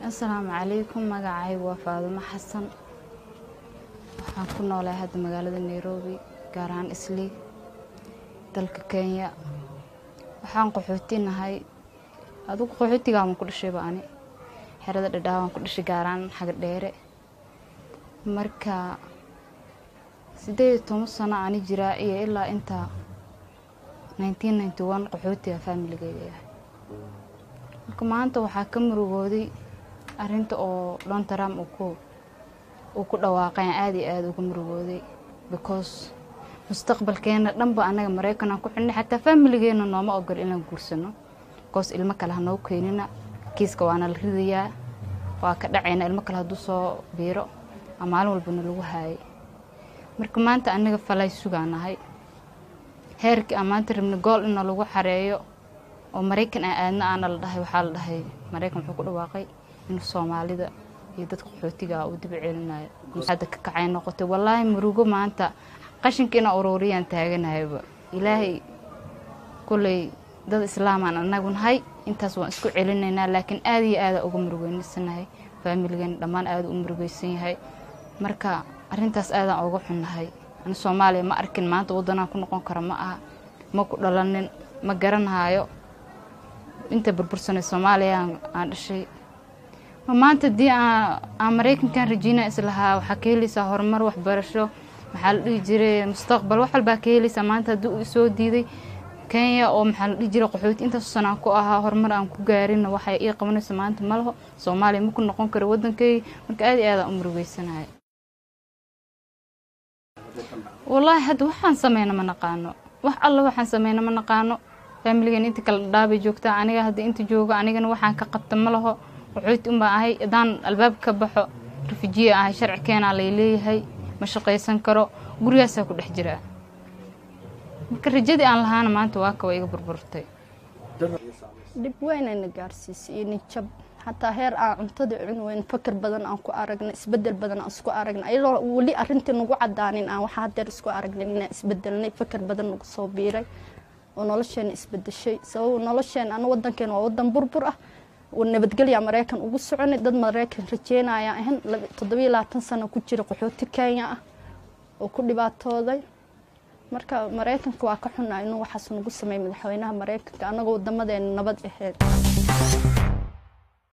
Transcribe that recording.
السلام عليكم magacaygu waa Faaduma Xasan waxaan ku noolahay hadda magaalada Nairobi gaar ahaan Islii dalka Kenya waxaan qaxootinahay adigu qaxootiga aan ku dhashay baan xerada dhadhaawaan ku dhashay gaar ahaan xaga dheere marka 18 sano aan jiraa iyo ilaa inta 1991 qaxootiga family-gayga marka maanta waxa ka murugooday arinta oo Donald Trump uu ku dhawaaqay aad iyo aad uga murugooday because mustaqbalkeena dhanba anaga Mareykan ku xidhnay xataa family-geena nooma ogol inaan guursano because ilmo kale hanoo keenina kiiska waana la ridayaa waa ka dhacayna ilmo kale haduu soo biiro maalin walbana lagu haayay marka maanta anaga falay sugaanahay heerkii amaanta rabna gool in lagu xareeyo oo Mareykan aadna aan la dhahay waxa la dhahay Mareykan wuxuu ku dhawaaqay in Soomaalida iyo dadka qaxootiga uu dib u celinayo hadda ka kacay noqotay wallahi murugo maanta qashinkiina ururiyaan taaganayba ilaahay kulay dad islaamaan anagu nahay intaas waan isku celinaynaa laakiin aad iyo aad uga murugeysanahay family-gan dhamaan aad u murugeysan yahay marka arintaas aad aan uga xunnahay ana Soomaaliya ma arkin maanta wadana ku noqon kara ma aha ma ku dhalanin ma garanayo inta burbursanay Soomaaliya aan dhashay maanta dii aan Mareykanka rajina islaha waxa ka helaysaa horumar waxbarasho waxa la dhigi jiray mustaqbal wax walba ka helaysaa maanta haduu soo diiday Kenya oo waxa la dhigi jiray qaxooti inta sano ku ahaa horumar aan ku gaarin waxa ay qabanaysaa maanta malaho Soomaaliya ma ku noqon karo wadankay marka aad iyo aad u murugeysanahay wallahi hadda waxaan sameeyna ma naqaano wax alla waxaan sameeyna ma naqaano family-gan inta kala dhaabay joogta aniga hadda inta jooga anigana waxaan ka qabta malaho wuxuu u baahay daan albaab ka baxo refugee ah sharciyeena leeyahay ma shaqeysan karo gurigaas ku dhex jira marka rajadii aan lahaana maanta waa ka iga burburtay dib weyn ay gaarsiisay in jab hatta heer aan cuntada cun weyn fakar badan aan ku aragnay isbedel badan aan isku aragnay ayadoo wali arintii nagu cadaanin aan waxa hadda isku aragnay in isbedelnay fakar badan nagu soo biiray oo nolosheen isbedeshay sabab nolosheen aan wadankeena waa wadan burbur ah ونبتقلي أمريكان وقصوني ضد أمريكان رجينا يا هن 27 سنة كجري قحوتي كينيا وكل باتوضي marka Mareykanku waa ka xunaa inuu waxa soo nagu sameeyay madaxweynaha Mareykanka anaga wadamada nabad ahayd